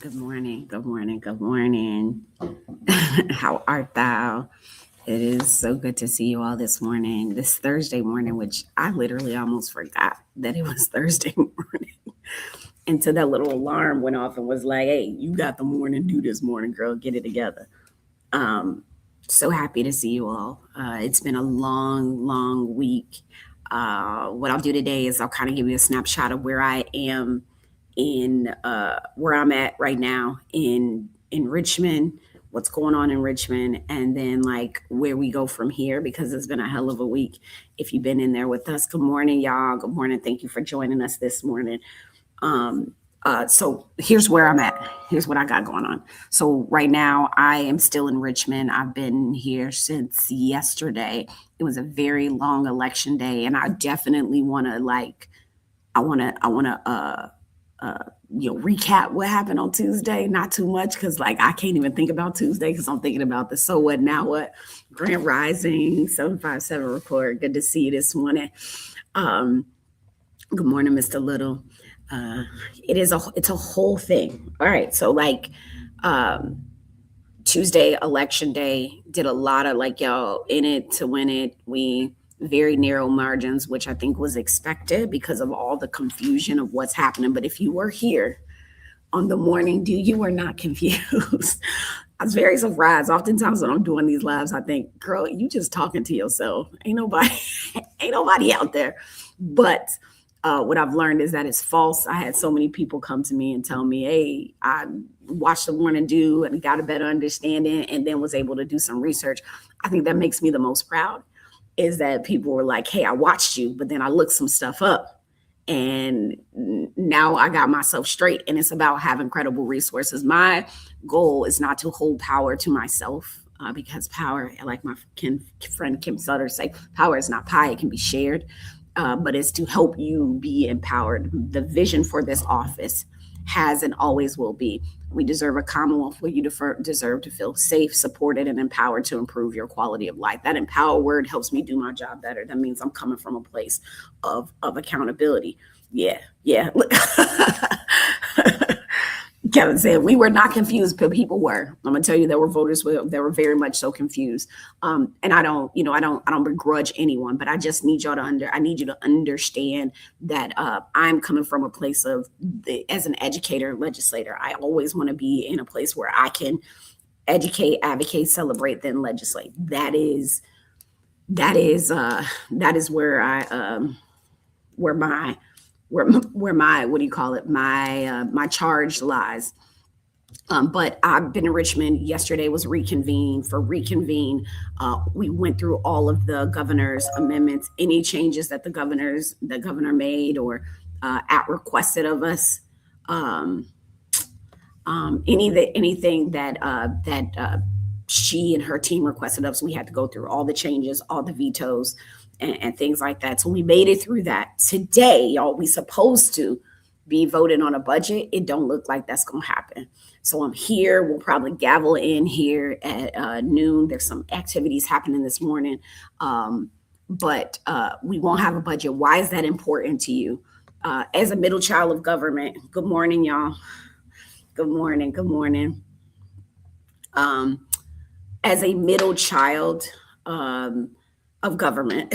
Good morning, good morning, good morning. How art thou? It is so good to see you all this morning, this Thursday morning, which I literally almost forgot that it was Thursday morning until that little alarm went off and was like, hey, you got the morning due this morning, girl, get it together. Um, so happy to see you all. It's been a long, long week. What I'll do today is I'll kind of give you a snapshot of where I am in where I'm at right now in Richmond, what's going on in Richmond, and then like where we go from here because it's been a hell of a week. If you've been in there with us, good morning, y'all. Good morning. Thank you for joining us this morning. Um, so here's where I'm at. Here's what I got going on. So right now I am still in Richmond. I've been here since yesterday. It was a very long election day, and I definitely want to like I want to recap what happened on Tuesday. Not too much because like I can't even think about Tuesday because I'm thinking about the so what now what Grant Rising 757 report. Good to see you this morning. Um, Good morning, Mr. Little. Uh, it's a whole thing. All right, so like um, Tuesday election day did a lot of like y'all in it to win it. We very narrow margins, which I think was expected because of all the confusion of what's happening. But if you were here on the morning due, you were not confused. I was very surprised. Oftentimes when I'm doing these lives, I think, girl, you just talking to yourself. Ain't nobody, ain't nobody out there. But what I've learned is that it's false. I had so many people come to me and tell me, hey, I watched the morning dew and got a better understanding and then was able to do some research. I think that makes me the most proud is that people were like, hey, I watched you, but then I looked some stuff up and now I got myself straight. And it's about having credible resources. My goal is not to hold power to myself. Because power, like my friend Kim Sutter say, power is not pie; it can be shared. But it's to help you be empowered. The vision for this office has and always will be. We deserve a commonwealth where you deserve to feel safe, supported, and empowered to improve your quality of life. That empower word helps me do my job better. That means I'm coming from a place of accountability. Yeah, yeah. Kevin said we were not confused, but people were. I'm gonna tell you, there were voters that were very much so confused. And I don't begrudge anyone, but I just need y'all to I need you to understand that I'm coming from a place of as an educator, legislator. I always want to be in a place where I can educate, advocate, celebrate, then legislate. That is where where my where my what do you call it my charge lies. But I've been in Richmond. Yesterday was reconvene. For reconvene, we went through all of the governor's amendments, any changes that the governor made or at requested of us. Um, anything that she and her team requested of us, we had to go through all the changes, all the vetoes, and things like that. So we made it through that. Today, y'all, we supposed to be voting on a budget. It don't look like that's gonna happen. So I'm here. We'll probably gavel in here at noon. There's some activities happening this morning, but we won't have a budget. Why is that important to you? As a middle child of government, good morning, y'all. Good morning. Good morning. Um, as a middle child of government,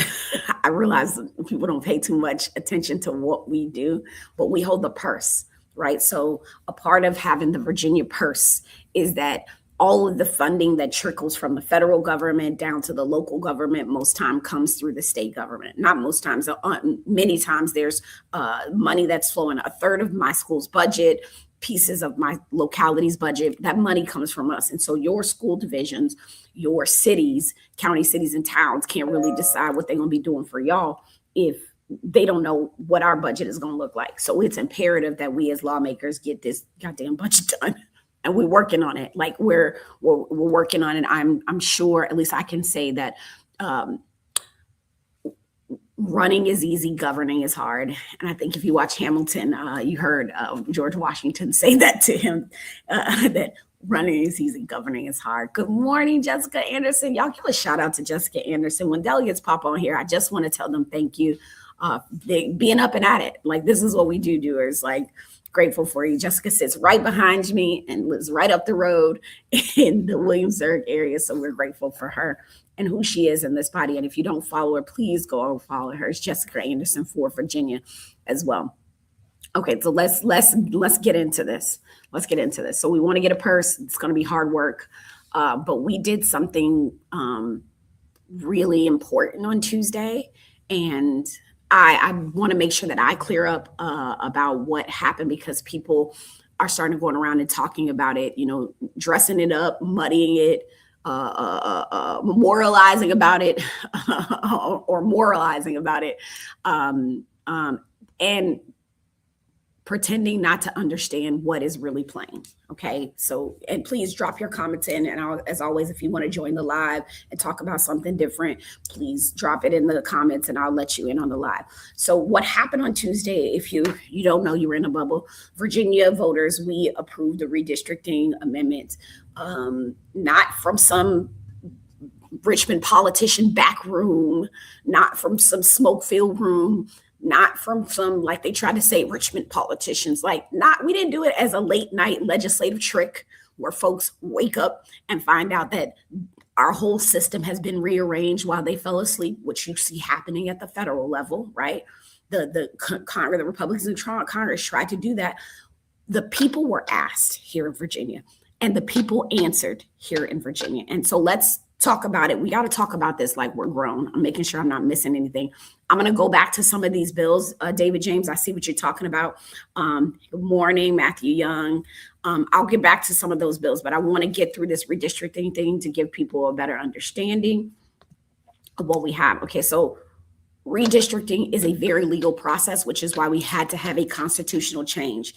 I realize people don't pay too much attention to what we do, but we hold the purse, right? So a part of having the Virginia purse is that all of the funding that trickles from the federal government down to the local government most time comes through the state government. Not most times, many times there's money that's flowing. A third of my school's budget, pieces of my locality's budget, that money comes from us. And so your school divisions, your cities, county cities and towns can't really decide what they're going to be doing for y'all if they don't know what our budget is going to look like. So it's imperative that we as lawmakers get this goddamn budget done. And we're working on it. Like we're working on it. I'm sure, at least I can say that running is easy, governing is hard. And I think if you watch Hamilton, you heard George Washington say that to him, that running is easy, governing is hard. Good morning, Jessica Anderson. Y'all give a shout out to Jessica Anderson. When delegates pop on here, I just want to tell them thank you. being up and at it. Like, this is what we do, Doers. Like, grateful for you. Jessica sits right behind me and lives right up the road in the Williamsburg area. So we're grateful for her and who she is in this body. And if you don't follow her, please go and follow her. It's Jessica Anderson for Virginia as well. Okay, so let's get into this. Let's get into this. So we want to get a purse. It's going to be hard work, but we did something really important on Tuesday, and I want to make sure that I clear up about what happened, because people are starting to go around and talking about it, dressing it up, muddying it, memorializing about it, or moralizing about it, and pretending not to understand what is really playing. Okay. So, and please drop your comments in. And as always, if you want to join the live and talk about something different, please drop it in the comments and I'll let you in on the live. So what happened on Tuesday, if you don't know, you were in a bubble, Virginia voters, we approved the redistricting amendment, not from some Richmond politician back room, not from some smoke-filled room, not from some, like they try to say, Richmond politicians. We didn't do it as a late night legislative trick where folks wake up and find out that our whole system has been rearranged while they fell asleep, which you see happening at the federal level, right? The Congress, the Republicans in Congress tried to do that. The people were asked here in Virginia, and the people answered here in Virginia. And so let's talk about it. We got to talk about this like we're grown. I'm making sure I'm not missing anything. I'm going to go back to some of these bills. David James, I see what you're talking about. Good morning, Matthew Young. I'll get back to some of those bills, but I want to get through this redistricting thing to give people a better understanding of what we have. Okay, so redistricting is a very legal process, which is why we had to have a constitutional change.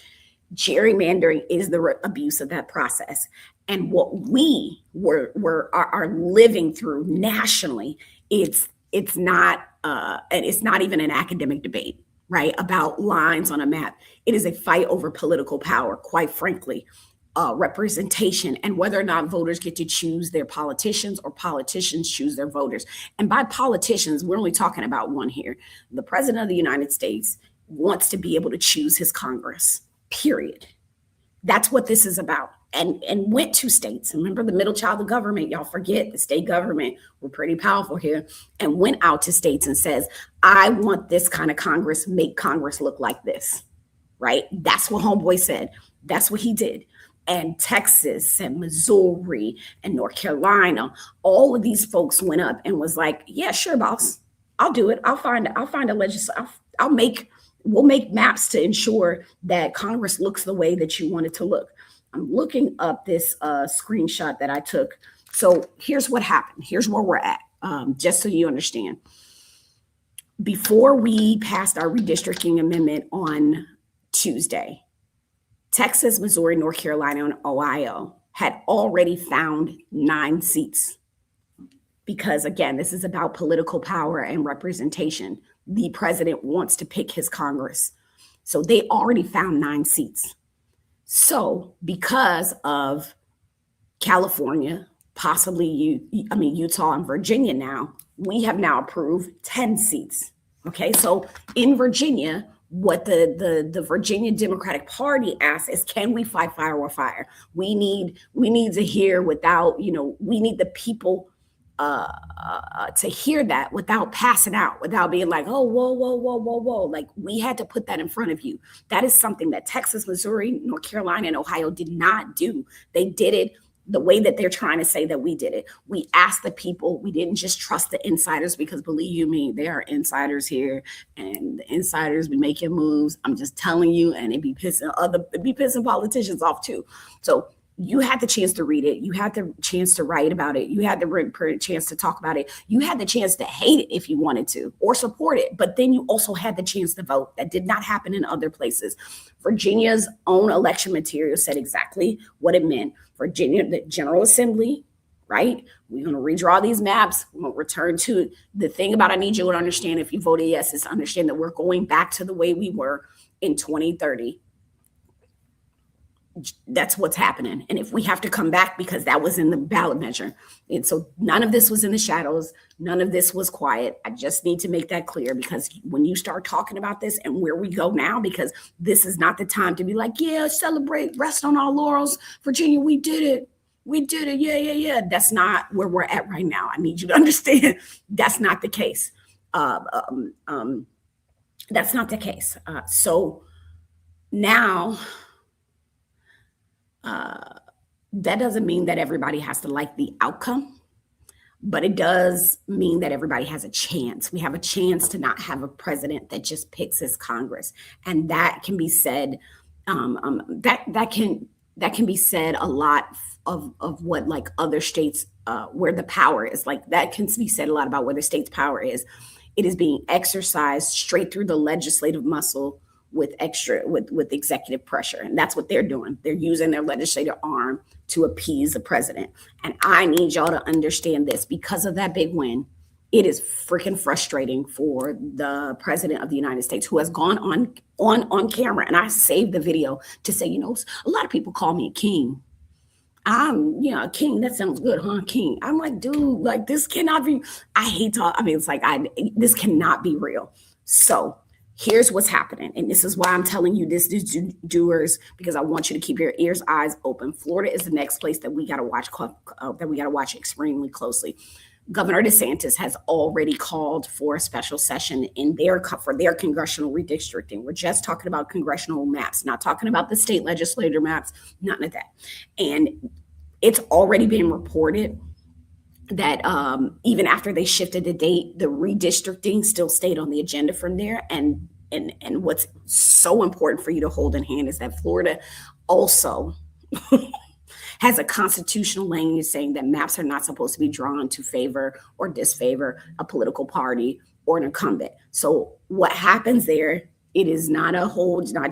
Gerrymandering is the abuse of that process. And what we are living through nationally, it's not and it's not even an academic debate, right, about lines on a map. It is a fight over political power, quite frankly, representation, and whether or not voters get to choose their politicians or politicians choose their voters. And by politicians, we're only talking about one here. The president of the United States wants to be able to choose his Congress, period. That's what this is about. And went to states. Remember the middle child of government, y'all forget the state government, we're pretty powerful here, and went out to states and says, I want this kind of Congress, make Congress look like this, right? That's what homeboy said. That's what he did. And Texas and Missouri and North Carolina, all of these folks went up and was like, yeah, sure, boss, I'll do it. I'll find a legislature. We'll make maps to ensure that Congress looks the way that you want it to look. I'm looking up this screenshot that I took. So here's what happened. Here's where we're at, just so you understand. Before we passed our redistricting amendment on Tuesday, Texas, Missouri, North Carolina, and Ohio had already found 9 seats. Because again, this is about political power and representation. The president wants to pick his Congress. So they already found 9 seats. So because of California, possibly Utah and Virginia now, we have now approved 10 seats. Okay, so in Virginia, what the Virginia Democratic Party asks is, can we fight fire with fire? We need to hear without, we need the people to hear that without passing out, without being like, oh, whoa. Like, we had to put that in front of you. That is something that Texas, Missouri, North Carolina, and Ohio did not do. They did it the way that they're trying to say that we did it. We asked the people. We didn't just trust the insiders, because believe you me, there are insiders here, and the insiders be making moves. I'm just telling you, and it'd be pissing politicians off too. So you had the chance to read it. You had the chance to write about it. You had the chance to talk about it. You had the chance to hate it if you wanted to, or support it. But then you also had the chance to vote. That did not happen in other places. Virginia's own election material said exactly what it meant. Virginia, the General Assembly, right? We're going to redraw these maps. We're going to return to the thing about, I need you to understand, if you voted yes, is to understand that we're going back to the way we were in 2030. That's what's happening. And if we have to come back because that was in the ballot measure. And so none of this was in the shadows. None of this was quiet. I just need to make that clear, because when you start talking about this and where we go now, because this is not the time to be like, yeah, celebrate, rest on our laurels. Virginia, we did it. We did it. Yeah, yeah, yeah. That's not where we're at right now. I need you to understand that's not the case. That's not the case. So now, that doesn't mean that everybody has to like the outcome, but it does mean that everybody has a chance. We have a chance to not have a president that just picks his Congress, and that can be said. That can be said a lot of what, like, other states, where the power is. Like, that can be said a lot about where the state's power is. It is being exercised straight through the legislative muscle with executive pressure. And that's what they're doing. They're using their legislative arm to appease the president. And I need y'all to understand this. Because of that big win, it is freaking frustrating for the president of the United States, who has gone on camera. And I saved the video to say, a lot of people call me a king. I'm, a king. That sounds good, huh? King. I'm like, dude, like, this cannot be. I hate talk. I mean, it's like, this cannot be real. So here's what's happening. And this is why I'm telling you this, Doers, because I want you to keep your ears, eyes open. Florida is the next place that we got to watch extremely closely. Governor DeSantis has already called for a special session for their congressional redistricting. We're just talking about congressional maps, not talking about the state legislature maps, none of that. And it's already been reported that even after they shifted the date, the redistricting still stayed on the agenda from there. And what's so important for you to hold in hand is that Florida also has a constitutional language saying that maps are not supposed to be drawn to favor or disfavor a political party or an incumbent. So what happens there, it's not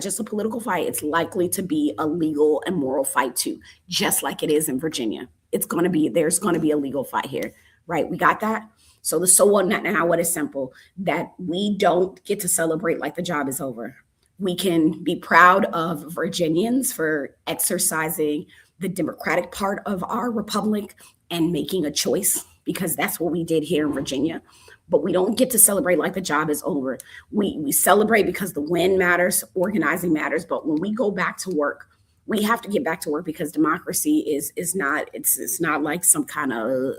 just a political fight. It's likely to be a legal and moral fight too, just like it is in Virginia. There's going to be a legal fight here, right? We got that. So the so what now, what is simple, that we don't get to celebrate like the job is over. We can be proud of Virginians for exercising the democratic part of our republic and making a choice, because that's what we did here in Virginia. But we don't get to celebrate like the job is over. We celebrate because the win matters, organizing matters. But when we go back to work, we have to get back to work, because democracy is not like some kind of,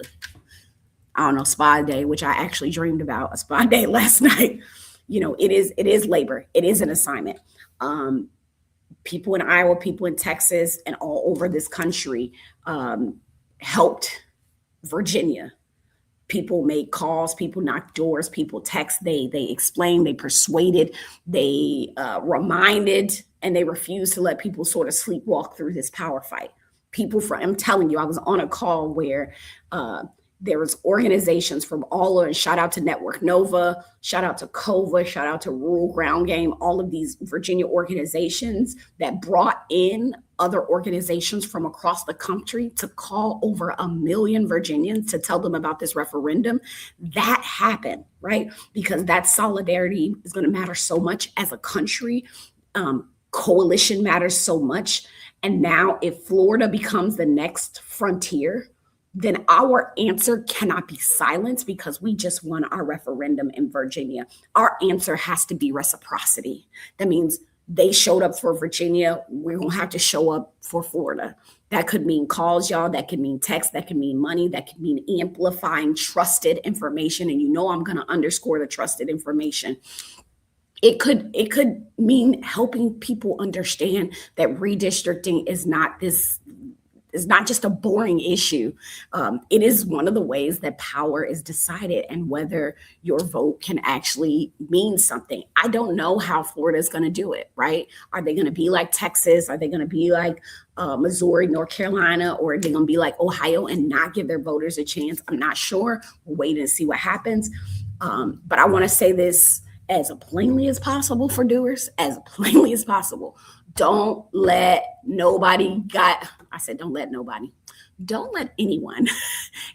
I don't know, spa day, which I actually dreamed about a spa day last night. It is labor. It is an assignment. People in Iowa, people in Texas, and all over this country helped Virginia. People made calls, people knocked doors, people text, they explained, they persuaded, they reminded, and they refused to let people sort of sleepwalk through this power fight. I'm telling you, I was on a call where there was organizations from all over, and shout out to Network Nova, shout out to COVA, shout out to Rural Ground Game, all of these Virginia organizations that brought in other organizations from across the country to call over 1 million Virginians to tell them about this referendum. That happened, right? Because that solidarity is going to matter so much as a country. Coalition matters so much. And now if Florida becomes the next frontier, then our answer cannot be silence, because we just won our referendum in Virginia. Our answer has to be reciprocity. That means they showed up for Virginia. We're going to have to show up for Florida. That could mean calls, y'all. That could mean text. That could mean money. That could mean amplifying trusted information. And I'm going to underscore the trusted information. It could mean helping people understand that redistricting is not just a boring issue. It is one of the ways that power is decided and whether your vote can actually mean something. I don't know how Florida is going to do it, right? Are they going to be like Texas? Are they going to be like Missouri, North Carolina, or are they going to be like Ohio and not give their voters a chance? I'm not sure. We'll wait and see what happens. But I want to say this as plainly as possible for Doers, as plainly as possible. Don't let anyone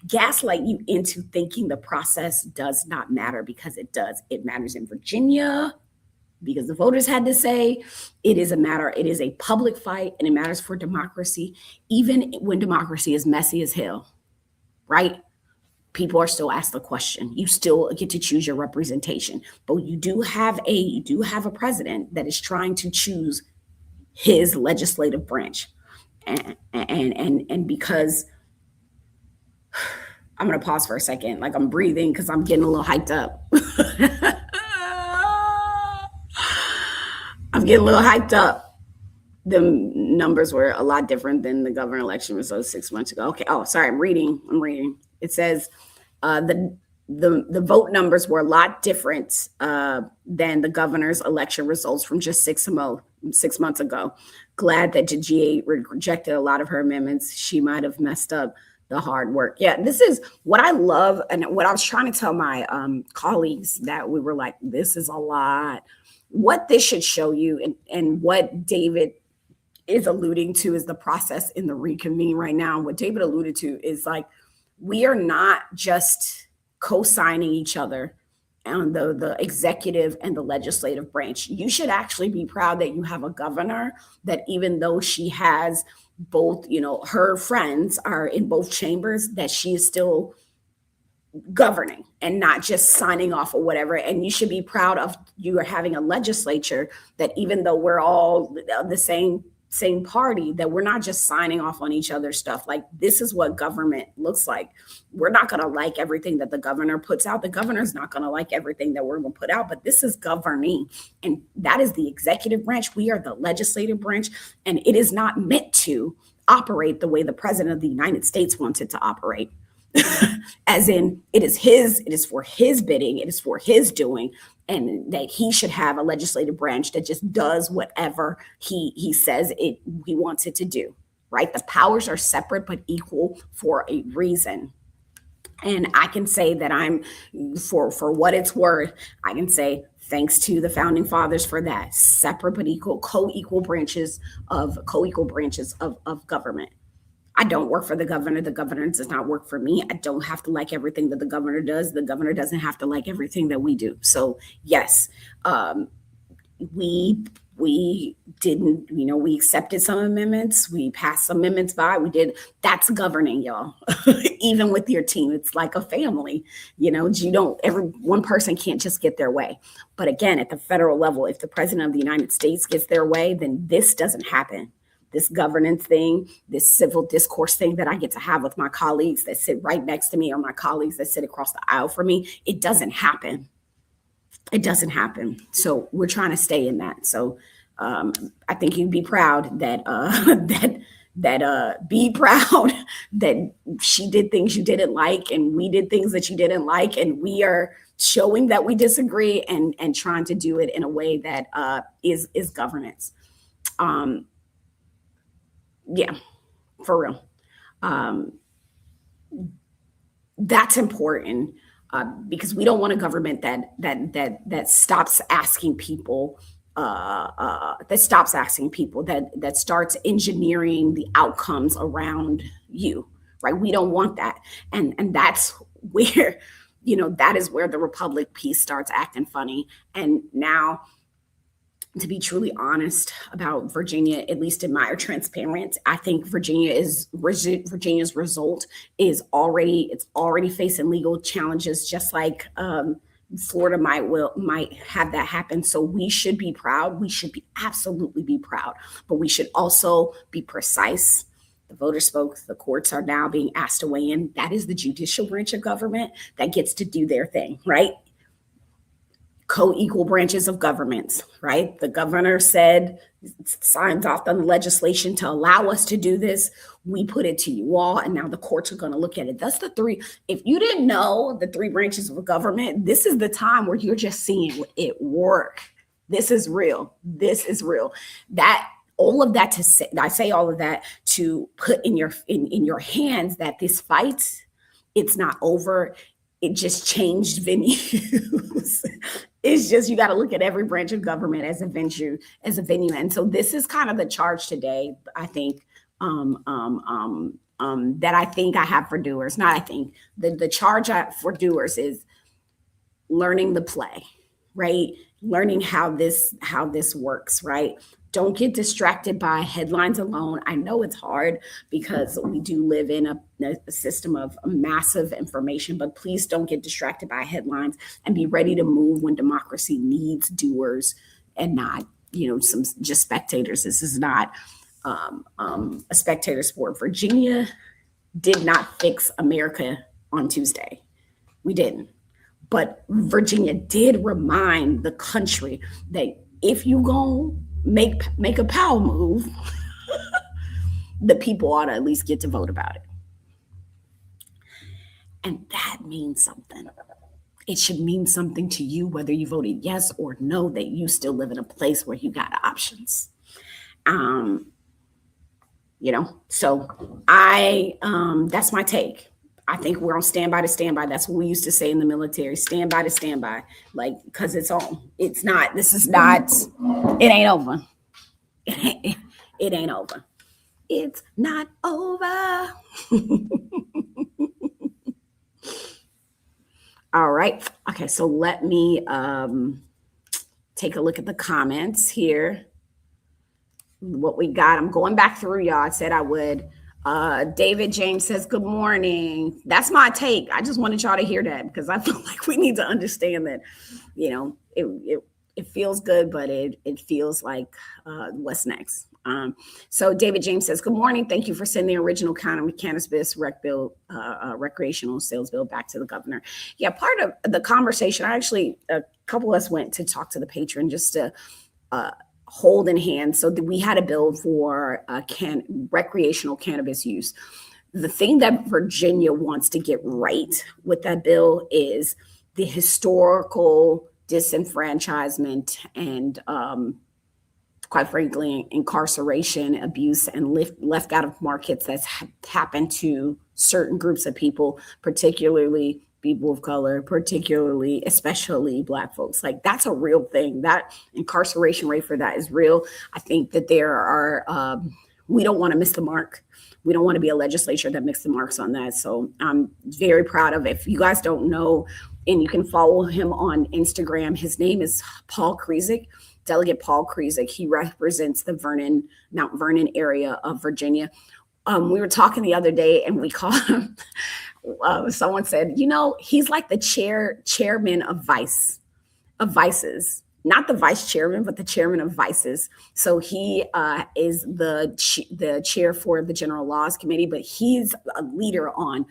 gaslight you into thinking the process does not matter, because it does. It matters in Virginia. because the voters had to say. It is a public fight, and it matters for democracy, even when democracy is messy as hell, right? People are still asked the question. You still get to choose your representation, but you do have a president that is trying to choose his legislative branch, and because I'm gonna pause for a second, like I'm breathing because I'm getting a little hyped up. I'm getting a little hyped up. The numbers were a lot different than the governor election results 6 months ago. Okay. Oh, sorry. I'm reading. It says the vote numbers were a lot different than the governor's election results from just 6 months ago. Glad that the GA rejected a lot of her amendments. She might have messed up the hard work. Yeah, this is what I love, and what I was trying to tell my colleagues, that we were like, this is a lot. What this should show you, and what David is alluding to, is the process in the reconvene right now. What David alluded to is like, we are not just co-signing each other on the executive and the legislative branch. You should actually be proud that you have a governor that, even though she has both, her friends are in both chambers, that she is still governing and not just signing off or whatever. And you should be proud of you are having a legislature that, even though we're all the same party, that we're not just signing off on each other's stuff. Like, this is what government looks like. We're not going to like everything that the governor puts out. The governor's not going to like everything that we're going to put out, but this is governing. And that is the executive branch. We are the legislative branch, and it is not meant to operate the way the president of the United States wants it to operate. As in, it is for his bidding, it is for his doing, and that he should have a legislative branch that just does whatever he says he wants it to do, right? The powers are separate but equal for a reason. And I can say that I'm, for what it's worth, I can say thanks to the founding fathers for that. Separate but equal, co-equal branches of government. I don't work for the governor. The governor does not work for me. I don't have to like everything that the governor does. The governor doesn't have to like everything that we do. So yes, we didn't, we accepted some amendments. We passed some amendments by. We did. That's governing, y'all. Even with your team, it's like a family. One person can't just get their way. But again, at the federal level, if the president of the United States gets their way, then this doesn't happen. This governance thing, this civil discourse thing that I get to have with my colleagues that sit right next to me, or my colleagues that sit across the aisle from me, it doesn't happen. It doesn't happen. So we're trying to stay in that. So I think you'd be proud that be proud that she did things you didn't like, and we did things that you didn't like, and we are showing that we disagree, and trying to do it in a way that is governance. Yeah, for real. That's important, because we don't want a government that stops asking people, that starts engineering the outcomes around you, right? We don't want that, and that's where that is where the Republic piece starts acting funny. And now, to be truly honest about Virginia, at least in my transparent, I think Virginia's result is already facing legal challenges, just like Florida might have that happen. So we should be proud. We should absolutely be proud, but we should also be precise. The voters spoke. The courts are now being asked to weigh in. That is the judicial branch of government that gets to do their thing, right? Co-equal branches of governments, right? The governor signs off on the legislation to allow us to do this. We put it to you all, and now the courts are going to look at it. That's the three. If you didn't know the three branches of government, this is the time where you're just seeing it work. This is real. That all of that to say, I say all of that to put in your hands that this fight, it's not over. It just changed venues. It's just, you got to look at every branch of government as a venue. And so this is kind of the charge today, I think, that I think I have for Doers. Not I think. The charge for Doers is learning the play, right? learning how this works, right? Don't get distracted by headlines alone. I know it's hard because we do live in a system of massive information, but please don't get distracted by headlines and be ready to move when democracy needs doers and not, some just spectators. This is not a spectator sport. Virginia did not fix America on Tuesday. We didn't. But Virginia did remind the country that if you go make a power move, the people ought to at least get to vote about it. And that means something. It should mean something to you, whether you voted yes or no, that you still live in a place where you got options. So that's my take. I think we're on standby to standby. That's what we used to say in the military, standby to standby, like, because it's on. It's not, this is not, it ain't over. It ain't over. It's not over. All right. Okay, so let me take a look at the comments here. What we got. I'm going back through, y'all. I said I would. David James says, good morning. That's my take. I just wanted y'all to hear that because I feel like we need to understand that, it feels good, but it feels like what's next. So David James says, good morning. Thank you for sending the original cannabis recreational sales bill back to the governor. Yeah, part of the conversation, a couple of us went to talk to the patron just to hold in hand. So we had a bill for recreational cannabis use. The thing that Virginia wants to get right with that bill is the historical disenfranchisement and quite frankly, incarceration, abuse, and left out of markets that's happened to certain groups of people, particularly people of color, especially Black folks. Like, that's a real thing. That incarceration rate for that is real. I think that there are, we don't want to miss the mark. We don't want to be a legislature that missed the marks on that. So I'm very proud of it. If you guys don't know, and you can follow him on Instagram, his name is Paul Krizik, Delegate Paul Krizik. He represents the Mount Vernon area of Virginia. We were talking the other day and we called him, someone said, he's like the chairman of vices, not the vice chairman, but the chairman of vices. So he is the chair for the General Laws Committee, but he's a leader on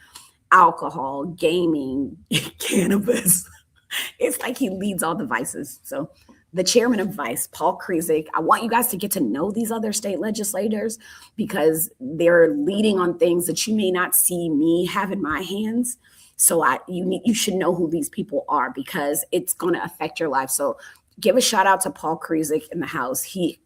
alcohol, gaming, cannabis. It's like he leads all the vices. So the chairman of Vice, Paul Krizik, I want you guys to get to know these other state legislators because they're leading on things that you may not see me have in my hands. So you should know who these people are because it's going to affect your life. So give a shout out to Paul Krizik in the House. He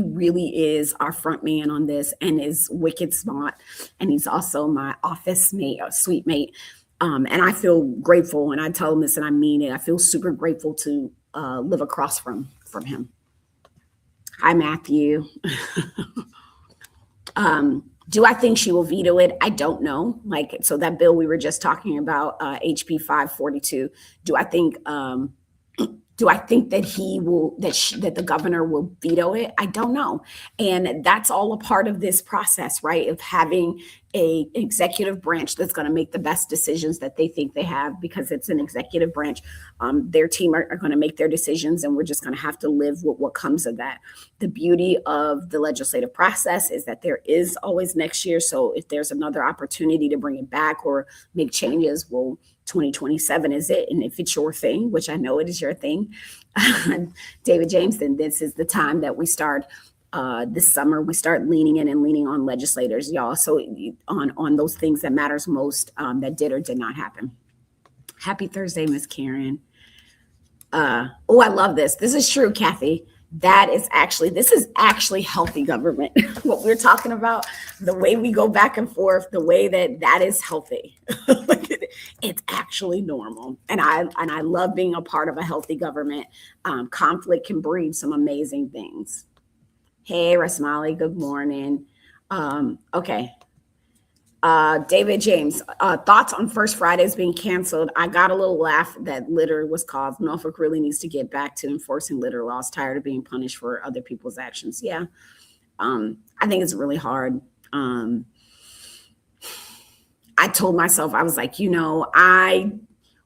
really is our front man on this and is wicked smart. And he's also my office mate, or suite mate. And I feel grateful, and I tell him this and I mean it. I feel super grateful to live across from him. Hi, Matthew. Do I think she will veto it? I don't know. So that bill we were just talking about, HB 542, do I think that that the governor will veto it? I don't know. And that's all a part of this process, right? Of having an executive branch that's going to make the best decisions that they think they have, because it's an executive branch. Their team are going to make their decisions, and we're just going to have to live with what comes of that. The beauty of the legislative process is that there is always next year. So if there's another opportunity to bring it back or make changes, 2027 is it. And if it's your thing, which I know it is your thing, David James, then this is the time that we start this summer. We start leaning in and leaning on legislators, y'all. So on those things that matters most, that did or did not happen. Happy Thursday, Miss Karen. I love this. This is true, Kathy. This is actually healthy government. What we're talking about, the way we go back and forth, the way that is healthy. It's actually normal. And I love being a part of a healthy government. Conflict can breed some amazing things. Hey, Rasmali, good morning. Okay. David James, thoughts on First Fridays being canceled. I got a little laugh that litter was caused. Norfolk really needs to get back to enforcing litter laws. Tired of being punished for other people's actions. Yeah, I think it's really hard. I told myself, I was like, I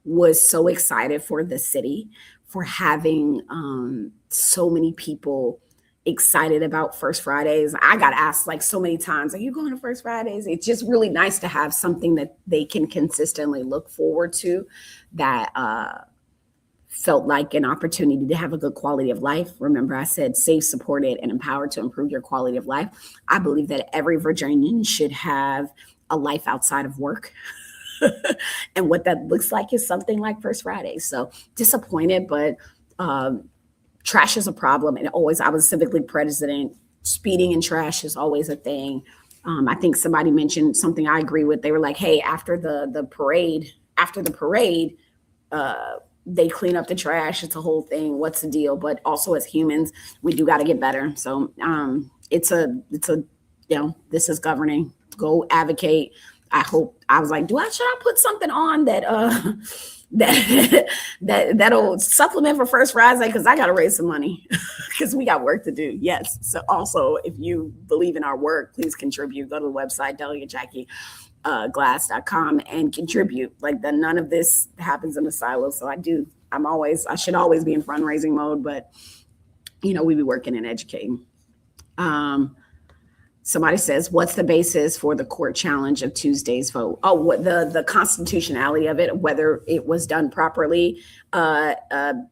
was so excited for the city for having so many people excited about First Fridays. I got asked like so many times, are you going to First Fridays? It's just really nice to have something that they can consistently look forward to that felt like an opportunity to have a good quality of life. Remember, I said safe, supported, and empowered to improve your quality of life. I believe that every Virginian should have a life outside of work. And what that looks like is something like First Friday. So disappointed, but trash is a problem. And always, I was civic league president. Speeding and trash is always a thing. I think somebody mentioned something I agree with. They were like, hey, after the parade, they clean up the trash. It's a whole thing. What's the deal? But also as humans, we do got to get better. So it's a this is governing. Go advocate. I was like, should I put something on that'll supplement for First Friday? Because I got to raise some money because we got work to do. Yes. So also, if you believe in our work, please contribute. Go to the website, delegatejackieglass.com and contribute. Like none of this happens in a silo. So I should always be in fundraising mode, but we be working and educating. Somebody says, what's the basis for the court challenge of Tuesday's vote? Oh, what the constitutionality of it, whether it was done properly, Catherine.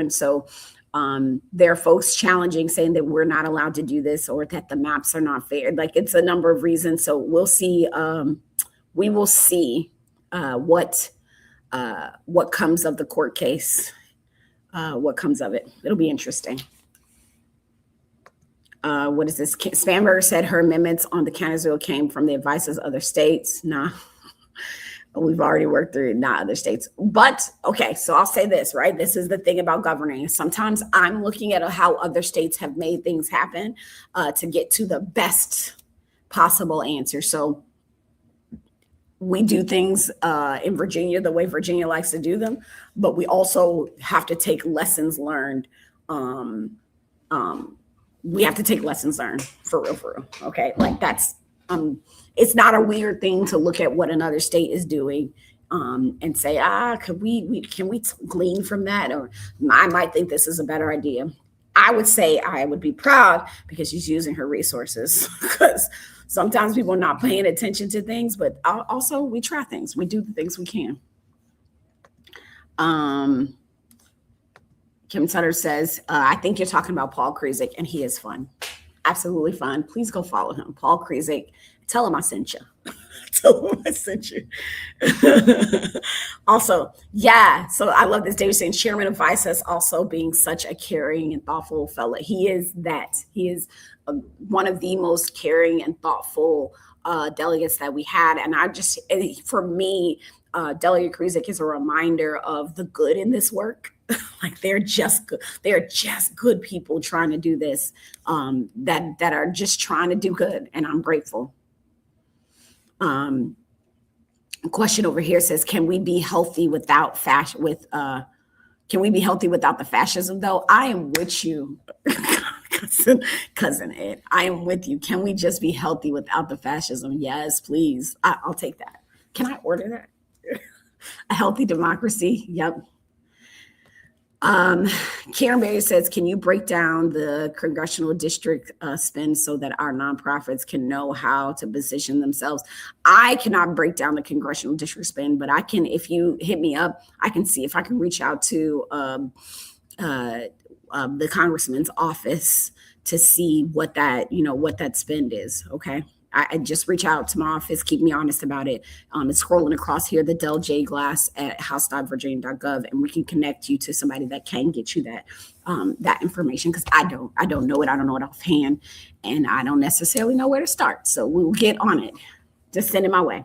So there are folks challenging, saying that we're not allowed to do this or that the maps are not fair. Like it's a number of reasons. So we'll see. We will see what comes of the court case, what comes of it. It'll be interesting. What is this? Spamberger said her amendments on the county's bill came from the advice of other states. Nah, we've already worked through not other states. But okay, so I'll say this, right? This is the thing about governing. Sometimes I'm looking at how other states have made things happen to get to the best possible answer. So we do things in Virginia the way Virginia likes to do them, but we also have to take lessons learned. We have to take lessons learned for real. Okay. Like that's, it's not a weird thing to look at what another state is doing, and say, can we glean from that? Or I might think this is a better idea. I would say I would be proud because she's using her resources, because sometimes people are not paying attention to things, but also we try things. We do the things we can. Kim Sutter says, I think you're talking about Paul Krezek, and he is fun. Absolutely fun. Please go follow him. Paul Krezek. Tell him I sent you. Tell him I sent you. Also, yeah. So I love this. David saying Chairman of Vice also being such a caring and thoughtful fella. He is that. He is one of the most caring and thoughtful delegates that we had. And for me, Delegate Krezek is a reminder of the good in this work. Like they're just good. They're just good people trying to do this, that are just trying to do good. And I'm grateful. Question over here says, can we be healthy without can we be healthy without the fascism though? I am with you, cousin Ed. I am with you. Can we just be healthy without the fascism? Yes, please. I'll take that. Can I order that? A healthy democracy. Yep. Karen Berry says, can you break down the congressional district spend so that our nonprofits can know how to position themselves? I cannot break down the congressional district spend, but I can, if you hit me up, I can see if I can reach out to the congressman's office to see what that spend is. Okay. I just reach out to my office, keep me honest about it. It's scrolling across here, the Del J Glass at house.virginia.gov, and we can connect you to somebody that can get you that information, because I don't know it. I don't know it offhand, and I don't necessarily know where to start. So we'll get on it. Just send it my way.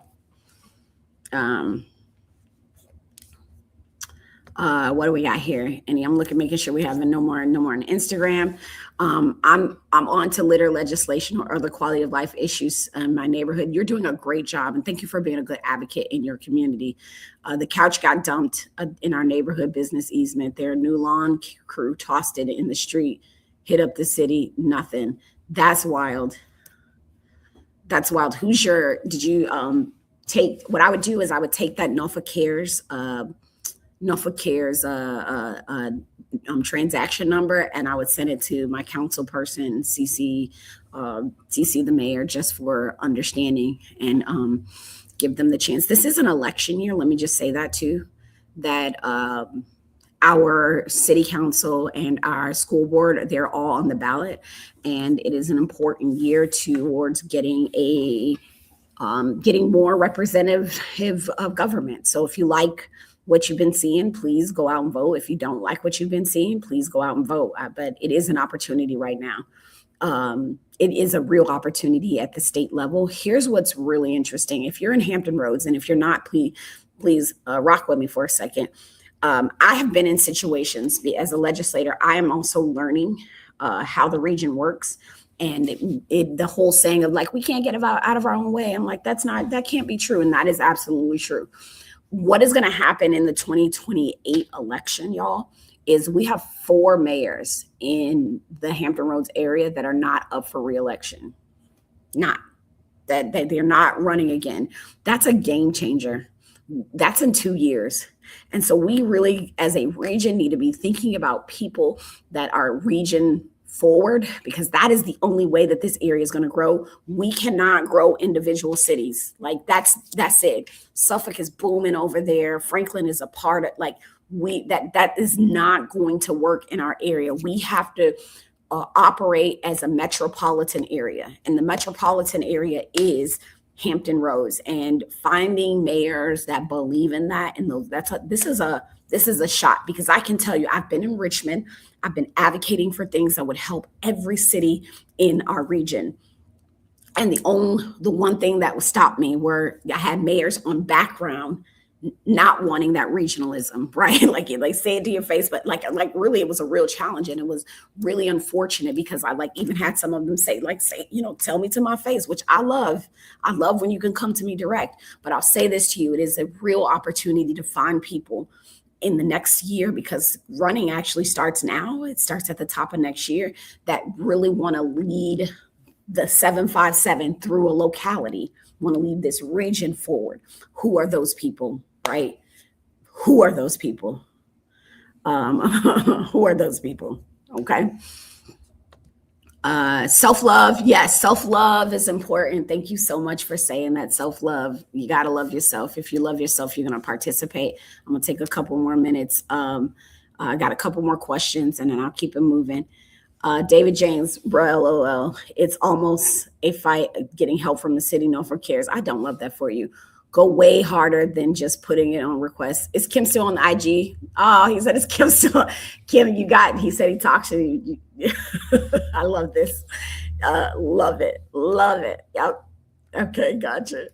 What do we got here? And I'm looking, making sure we have no more on Instagram. I'm on to litter legislation or other quality of life issues in my neighborhood. You're doing a great job, and thank you for being a good advocate in your community. The couch got dumped in our neighborhood business easement. Their new lawn crew tossed it in the street, hit up the city, nothing. That's wild. That's wild. Did you take, what I would do is I would take that Norfolk Cares transaction number, and I would send it to my council person, CC the mayor, just for understanding, and give them the chance. This is an election year. Let me just say that too, that our city council and our school board, they're all on the ballot, and it is an important year towards getting more representative of government. So if you like what you've been seeing, please go out and vote. If you don't like what you've been seeing, please go out and vote. But it is an opportunity right now. It is a real opportunity at the state level. Here's what's really interesting. If you're in Hampton Roads, and if you're not, please rock with me for a second. I have been in situations as a legislator. I am also learning how the region works. And the whole saying of like, we can't get out of our own way. I'm like, that can't be true. And that is absolutely true. What is going to happen in the 2028 election, y'all, is we have 4 mayors in the Hampton Roads area that are not up for reelection. That they're not running again. That's a game changer. That's in 2 years. And so we really, as a region, need to be thinking about people that are region forward, because that is the only way that this area is going to grow. We cannot grow individual cities. Like that's it. Suffolk is booming over there. Franklin is a part of, like, that is not going to work in our area. We have to operate as a metropolitan area, and the metropolitan area is Hampton Roads, and finding mayors that believe in that. And this is a shot, because I can tell you, I've been in Richmond. I've been advocating for things that would help every city in our region. And the one thing that would stop me were I had mayors on background not wanting that regionalism, right? Like say it to your face, but like really it was a real challenge, and it was really unfortunate, because I even had some of them say, tell me to my face, which I love when you can come to me direct. But I'll say this to you, it is a real opportunity to find people in the next year, because running actually starts now. It starts at the top of next year, that really want to lead the 757 through a locality, want to lead this region forward. Who are those people, right? Who are those people? Who are those people? Okay. Self-love. Yes, self-love is important. Thank you so much for saying that. Self-love. You got to love yourself. If you love yourself, you're going to participate. I'm going to take a couple more minutes. I got a couple more questions, and then I'll keep it moving. David James, bro, LOL. It's almost a fight getting help from the city. Norfolk Cares. I don't love that for you. Go way harder than just putting it on request. Is Kim still on the IG? Oh, he said, is Kim still? Kim, he said he talks to you. I love this. Love it. Yep. Okay, gotcha.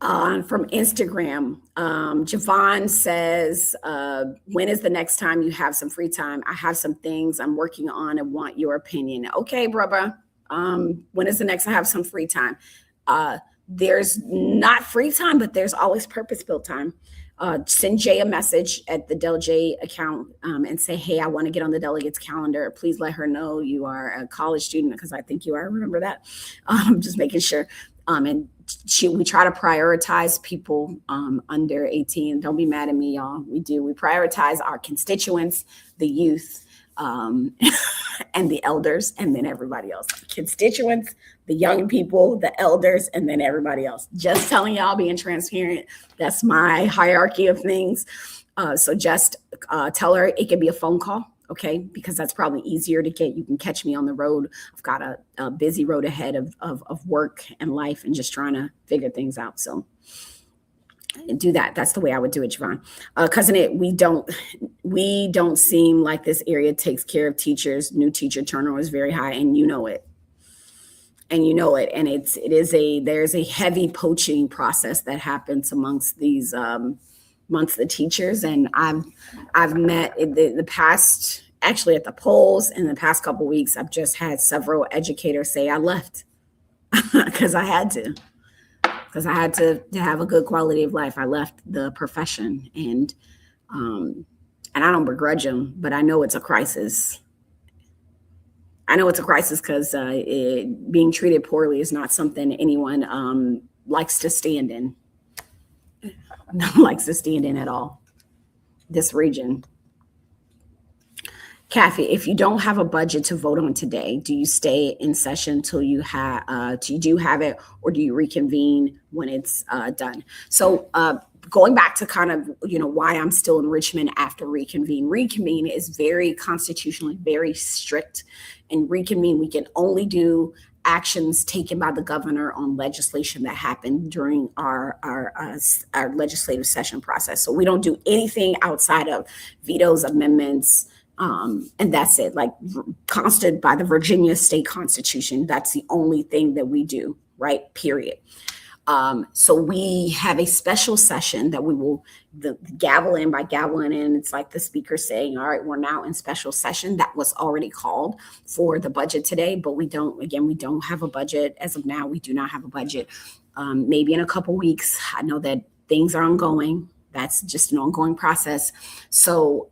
From Instagram, Javon says, when is the next time you have some free time? I have some things I'm working on and want your opinion. Okay, brother. When is the next I have some free time? There's not free time, but there's always purpose-built time. Send Jay a message at the Del J account and say, hey, I want to get on the delegates calendar. Please let her know you are a college student, because I think you are. Remember that. Just making sure. And we try to prioritize people under 18. Don't be mad at me, y'all. We prioritize our constituents, the youth, and the elders, and then everybody else. Constituents, the young people, the elders, and then everybody else. Just telling y'all, being transparent. That's my hierarchy of things. So just tell her it can be a phone call, okay? Because that's probably easier to get. You can catch me on the road. I've got a busy road ahead of work and life, and just trying to figure things out. So do that. That's the way I would do it, Javon. Cousin, we don't seem like this area takes care of teachers. New teacher turnover is very high, and you know it. And there's a heavy poaching process that happens amongst these amongst the teachers. And I've met in the past, actually at the polls in the past couple of weeks, I've just had several educators say I left because I had to. Because I had to have a good quality of life. I left the profession, and I don't begrudge them, but I know it's a crisis. I know it's a crisis because being treated poorly is not something anyone likes to stand in. No one likes to stand in at all. This region. Kathy, if you don't have a budget to vote on today, do you stay in session till you do have it, or do you reconvene when it's done? So going back to kind of, why I'm still in Richmond after reconvene. Reconvene is very constitutionally very strict. In reconvene, we can only do actions taken by the governor on legislation that happened during our legislative session process. So we don't do anything outside of vetoes, amendments, and that's it. Like constant by the Virginia state constitution, that's the only thing that we do, right? Period. So we have a special session that we will gavel in. By gaveling in, it's like the speaker saying, all right, we're now in special session. That was already called for the budget today, but we don't have a budget as of now. We do not have a budget. Maybe in a couple weeks. I know that things are ongoing. That's just an ongoing process. So,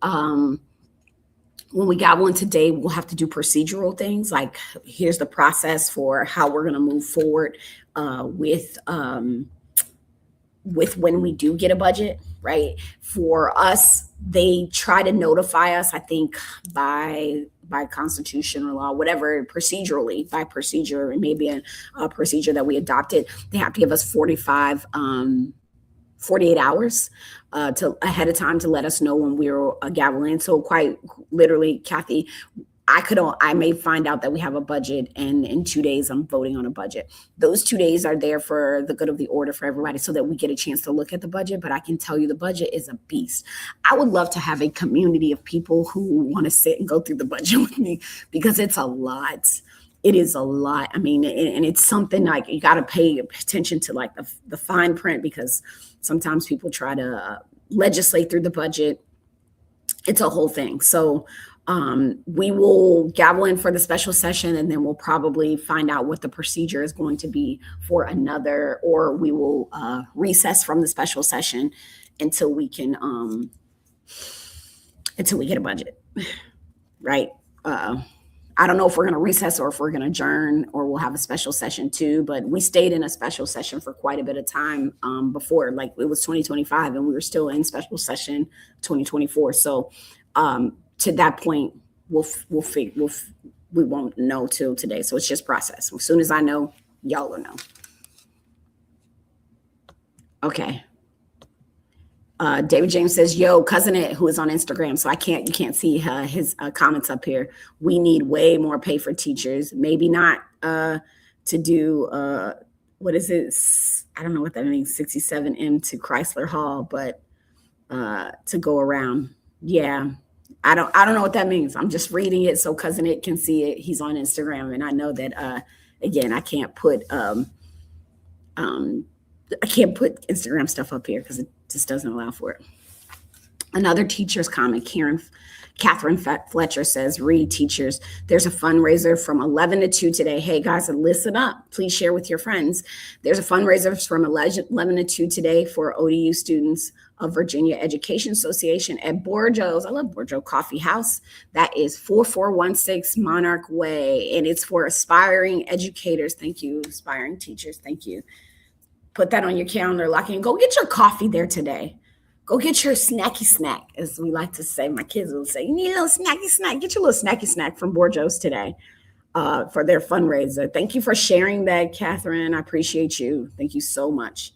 when we gavel in today, we'll have to do procedural things like here's the process for how we're going to move forward with when we do get a budget, right? For us, they try to notify us, I think, by constitution or law, whatever, procedurally, by procedure, and maybe a procedure that we adopted, they have to give us 48 hours to ahead of time to let us know when we're gaveling. So quite literally, Kathy, I may find out that we have a budget, and in 2 days I'm voting on a budget. Those 2 days are there for the good of the order for everybody so that we get a chance to look at the budget. But I can tell you the budget is a beast. I would love to have a community of people who want to sit and go through the budget with me because it's a lot. It is a lot. I mean, and it's something like you got to pay attention to like the fine print because sometimes people try to legislate through the budget. It's a whole thing. So we will gavel in for the special session, and then we'll probably find out what the procedure is going to be for another, or we will recess from the special session until we get a budget, right? I don't know if we're going to recess or if we're going to adjourn, or we'll have a special session too, but we stayed in a special session for quite a bit of time before, like it was 2025 and we were still in special session 2024. So to that point, we won't know till today. So it's just process. As soon as I know, y'all will know. Okay. David James says, yo, cousin it, who is on Instagram. So you can't see his comments up here. We need way more pay for teachers. Maybe not to do, what is it? I don't know what that means. 67M to Chrysler Hall, but to go around. Yeah. I don't know what that means. I'm just reading it so cousin it can see it. He's on Instagram. And I know that, again, I can't put Instagram stuff up here because it just doesn't allow for it. Another teacher's comment, Catherine Fletcher says, read teachers, there's a fundraiser from 11 to 2 today. Hey guys, listen up. Please share with your friends. There's a fundraiser from 11 to 2 today for ODU students of Virginia Education Association at Borjo's. I love Borjo Coffee House. That is 4416 Monarch Way. And it's for aspiring educators. Thank you, aspiring teachers. Thank you. Put that on your calendar, lock in. Go get your coffee there today. Go get your snacky snack, as we like to say. My kids will say, you need a little snacky snack. Get your little snacky snack from Borjo's today for their fundraiser. Thank you for sharing that, Catherine. I appreciate you. Thank you so much.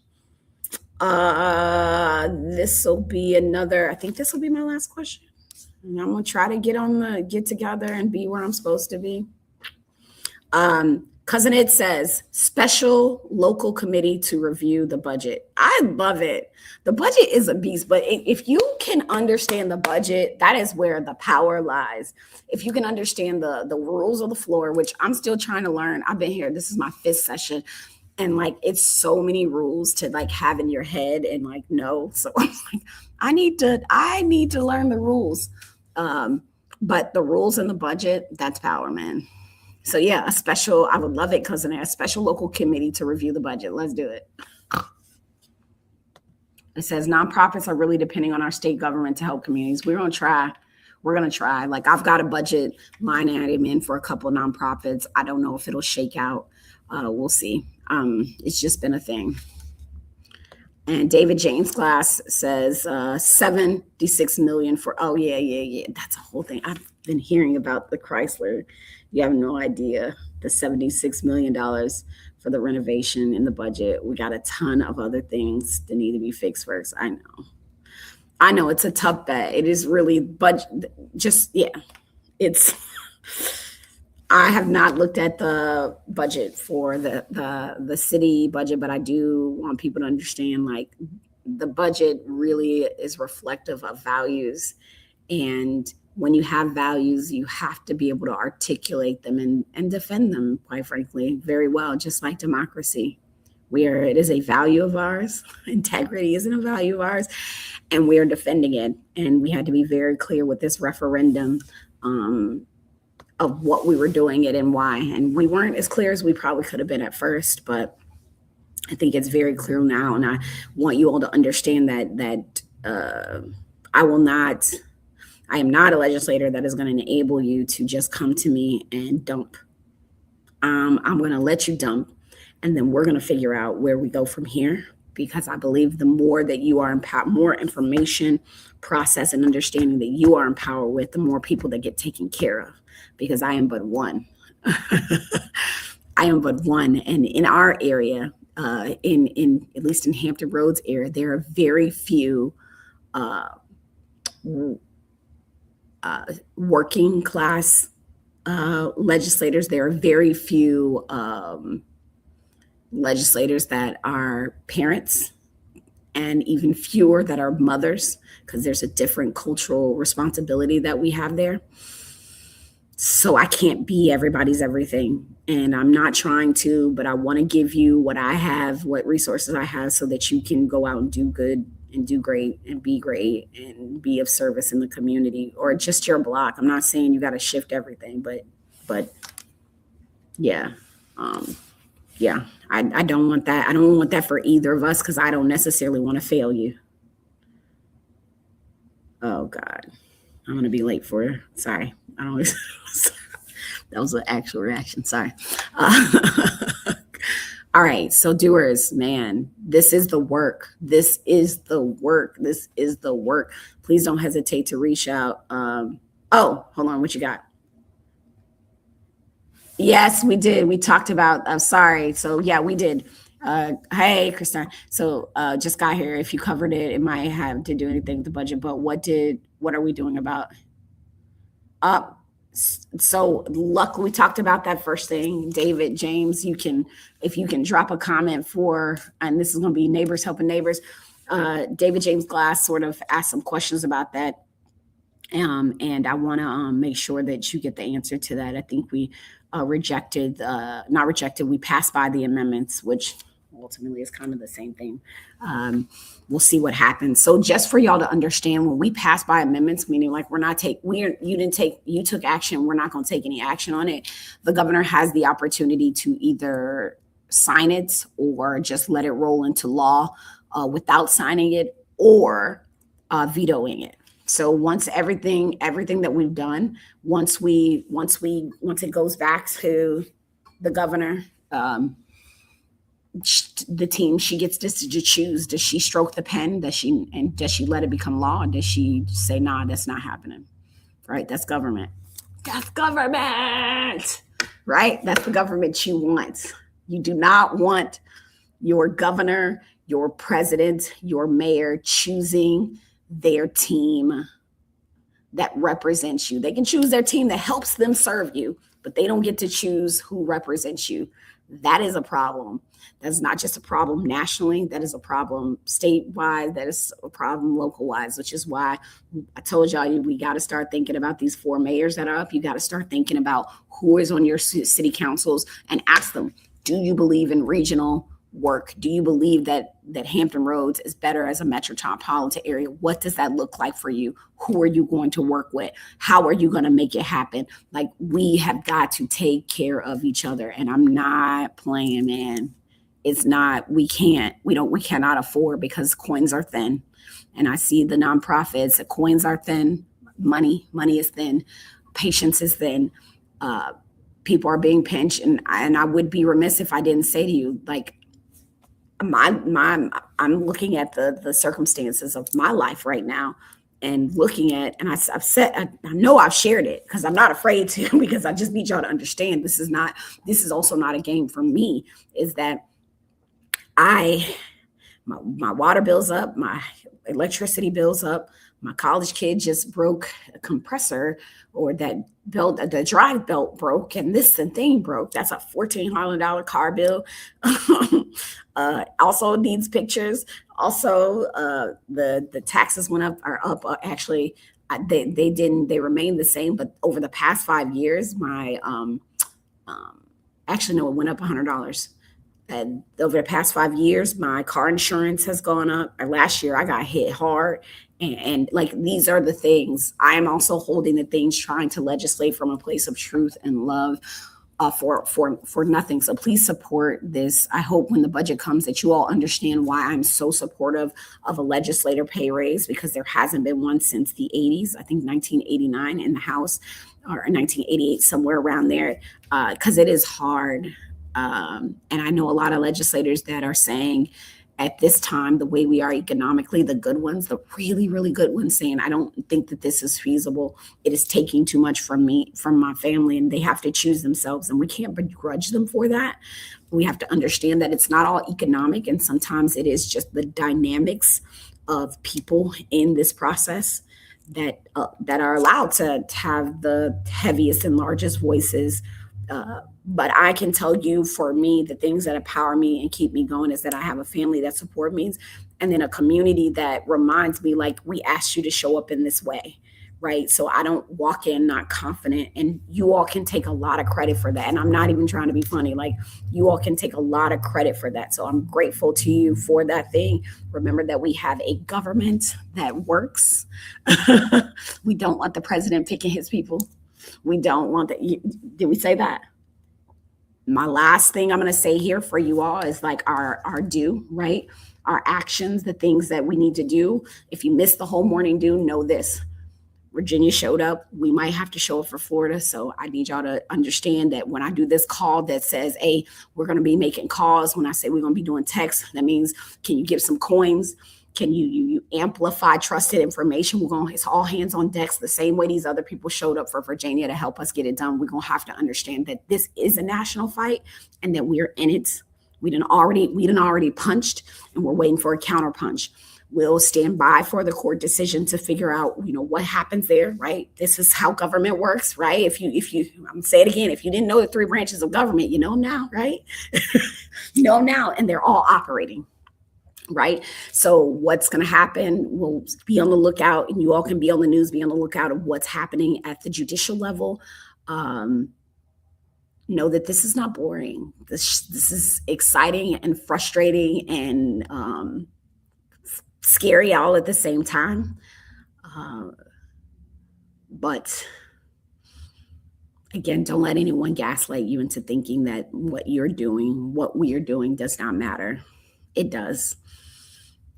This will be I think this will be my last question. And I'm going to try to get together and be where I'm supposed to be. Cousin Ed says, special local committee to review the budget. I love it. The budget is a beast, but if you can understand the budget, that is where the power lies. If you can understand the rules of the floor, which I'm still trying to learn. I've been here. This is my 5th session. And like, it's so many rules to like have in your head and like know. So I'm like, I need to learn the rules. But the rules and the budget, that's power, man. So yeah, I would love it, cousin, a special local committee to review the budget. Let's do it. It says nonprofits are really depending on our state government to help communities. We're going to try. We're going to try. Like, I've got a budget line item in for a couple nonprofits. I don't know if it'll shake out. We'll see. It's just been a thing. And David James Glass says 76 million for, oh yeah. That's a whole thing. I've been hearing about the Chrysler. You have no idea. The $76 million for the renovation in the budget. We got a ton of other things that need to be fixed first. I know it's a tough bet. It is really, but just, yeah, it's, I have not looked at the budget for the city budget, but I do want people to understand, like, the budget really is reflective of values. And when you have values, you have to be able to articulate them and defend them, quite frankly, very well, just like democracy, where it is a value of ours. Integrity isn't a value of ours, and we are defending it. And we had to be very clear with this referendum of what we were doing it and why. And we weren't as clear as we probably could have been at first, but I think it's very clear now. And I want you all to understand that I am not a legislator that is going to enable you to just come to me and dump. I'm going to let you dump, and then we're going to figure out where we go from here, because I believe the more that you are more information, process, and understanding that you are empowered with, the more people that get taken care of, because I am but one. I am but one. And in our area, in at least in Hampton Roads area, there are very few working class legislators. There are very few legislators that are parents, and even fewer that are mothers, because there's a different cultural responsibility that we have there. So I can't be everybody's everything, and I'm not trying to, but I want to give you what I have, what resources I have, so that you can go out and do good and do great and be of service in the community, or just your block. I'm not saying you got to shift everything, but yeah. Yeah, I don't want that. I don't want that for either of us, because I don't necessarily want to fail you. Oh God, I'm going to be late for her. Sorry. I don't always, that was an actual reaction. Sorry. All right. So doers, man, this is the work. This is the work. This is the work. Please don't hesitate to reach out. Oh, hold on. What you got? Yes, we did. We talked about, sorry. So yeah, we did. Hey, Kristen. So just got here. If you covered it, it might have to do anything with the budget, but what are we doing about? So luckily we talked about that first thing. David James, if you can drop a comment and this is going to be Neighbors Helping Neighbors. David James Glass sort of asked some questions about that. And I want to make sure that you get the answer to that. I think we we passed by the amendments, which ultimately is kind of the same thing. We'll see what happens. So just for y'all to understand, when we pass by amendments, meaning like you took action, we're not going to take any action on it. The governor has the opportunity to either sign it or just let it roll into law without signing it, or vetoing it. So once everything that we've done, once it goes back to the governor, the team, she gets to choose. Does she stroke the pen? Does she let it become law? Or does she say, nah, that's not happening? Right? That's government. That's government. Right? That's the government you want. You do not want your governor, your president, your mayor choosing their team that represents you. They can choose their team that helps them serve you, but they don't get to choose who represents you. That is a problem. That's not just a problem nationally. That is a problem statewide. That is a problem local-wise, which is why I told y'all we got to start thinking about these 4 mayors that are up. You got to start thinking about who is on your city councils and ask them, Do you believe in regional work? Do you believe that Hampton Roads is better as a metropolitan area? What does that look like for you? Who are you going to work with? How are you going to make it happen? Like, we have got to take care of each other. And I'm not playing, man. It's not, we cannot afford, because coins are thin. And I see the nonprofits, the coins are thin, money is thin, patience is thin. People are being pinched, and I would be remiss if I didn't say to you, like, I'm looking at the circumstances of my life right now, and looking at, and I've said, I know I've shared it, because I'm not afraid to, because I just need y'all to understand this is also not a game for me. Is that my water bill's up, my electricity bill's up, my college kid just broke a compressor, or that belt, the drive belt broke, and this thing broke. That's a $1,400 car bill. Also needs pictures. Also, the taxes went up, are up. Actually, they remained the same, but over the past 5 years, my actually, no, it went up $100. And over the past 5 years, my car insurance has gone up. Last year, I got hit hard. And like, these are the things. I am also holding the things, trying to legislate from a place of truth and love, for nothing. So please support this. I hope when the budget comes that you all understand why I'm so supportive of a legislator pay raise, because there hasn't been one since the 80s. I think 1989 in the House, or 1988, somewhere around there, because it is hard. And I know a lot of legislators that are saying, at this time, the way we are economically, the good ones, the really, really good ones, saying, I don't think that this is feasible. It is taking too much from me, from my family, and they have to choose themselves. And we can't begrudge them for that. We have to understand that it's not all economic. And sometimes it is just the dynamics of people in this process that are allowed to have the heaviest and largest voices. But I can tell you, for me, the things that empower me and keep me going is that I have a family that support me, and then a community that reminds me, like, we asked you to show up in this way, right? So I don't walk in not confident, and you all can take a lot of credit for that. And I'm not even trying to be funny. Like, you all can take a lot of credit for that. So I'm grateful to you for that thing. Remember that we have a government that works. We don't want the president picking his people. We don't want that. Did we say that? My last thing I'm going to say here for you all is, like, our due, right? Our actions, the things that we need to do. If you missed the whole morning due, know this. Virginia showed up. We might have to show up for Florida. So I need y'all to understand that when I do this call that says, hey, we're going to be making calls. When I say we're going to be doing text, that means, can you give some coins? Can you amplify trusted information? It's all hands on decks. The same way these other people showed up for Virginia to help us get it done. We're going to have to understand that this is a national fight, and that we're in it. We done already punched, and we're waiting for a counter punch. We'll stand by for the court decision to figure out, what happens there, right? This is how government works, right? If you, I'm gonna say it again, if you didn't know the 3 branches of government, you know now, right? You know now, and they're all operating. Right. So what's going to happen? We'll be on the lookout, and you all can be on the news, be on the lookout of what's happening at the judicial level. Know that this is not boring. This is exciting and frustrating and scary all at the same time. But again, don't let anyone gaslight you into thinking that what we are doing does not matter. It does.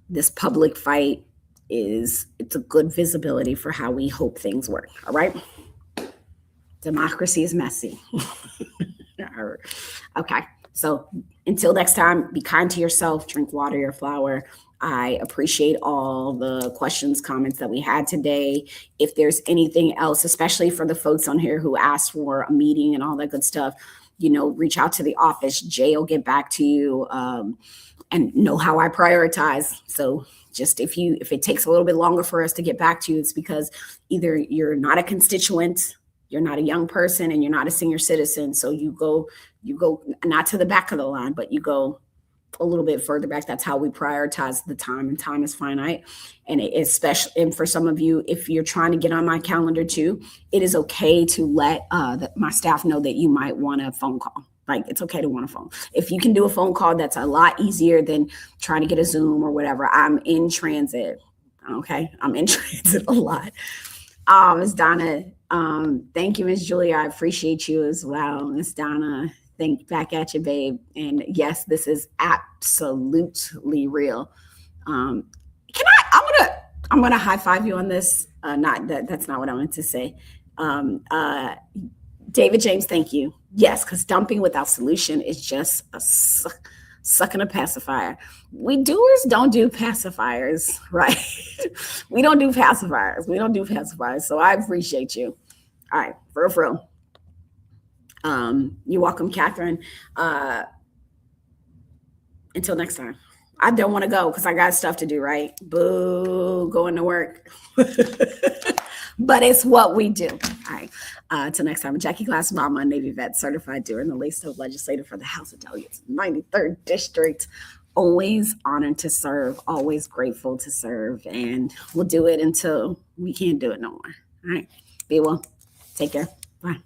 This public fight it's a good visibility for how we hope things work. All right. Democracy is messy. Okay. So until next time, be kind to yourself, drink water, your flower. I appreciate all the questions, comments that we had today. If there's anything else, especially for the folks on here who asked for a meeting and all that good stuff, reach out to the office. Jay will get back to you. And know how I prioritize. So just if it takes a little bit longer for us to get back to you, it's because either you're not a constituent, you're not a young person, and you're not a senior citizen. So you go not to the back of the line, but you go a little bit further back. That's how we prioritize the time, and time is finite. And it is special. And for some of you, if you're trying to get on my calendar too, it is okay to let my staff know that you might want a phone call. Like, it's okay to want a phone. If you can do a phone call, that's a lot easier than trying to get a Zoom or whatever. I'm in transit. Okay. I'm in transit a lot. Ms. Donna, thank you, Ms. Julia. I appreciate you as well. Ms. Donna, think back at you, babe. And yes, this is absolutely real. I'm gonna high five you on this. That's not what I wanted to say. David James, thank you. Yes, because dumping without solution is just a sucking a pacifier. We doers don't do pacifiers, right? We don't do pacifiers. So I appreciate you. All right, for real. You're welcome, Catherine. Until next time. I don't want to go because I got stuff to do, right? Boo, going to work. But it's what we do. All right. Till next time, Jackie Glass, Mama, Navy vet, certified doer, and the Lastow legislator for the House of Delegates, 93rd District. Always honored to serve, always grateful to serve, and we'll do it until we can't do it no more. All right. Be well. Take care. Bye.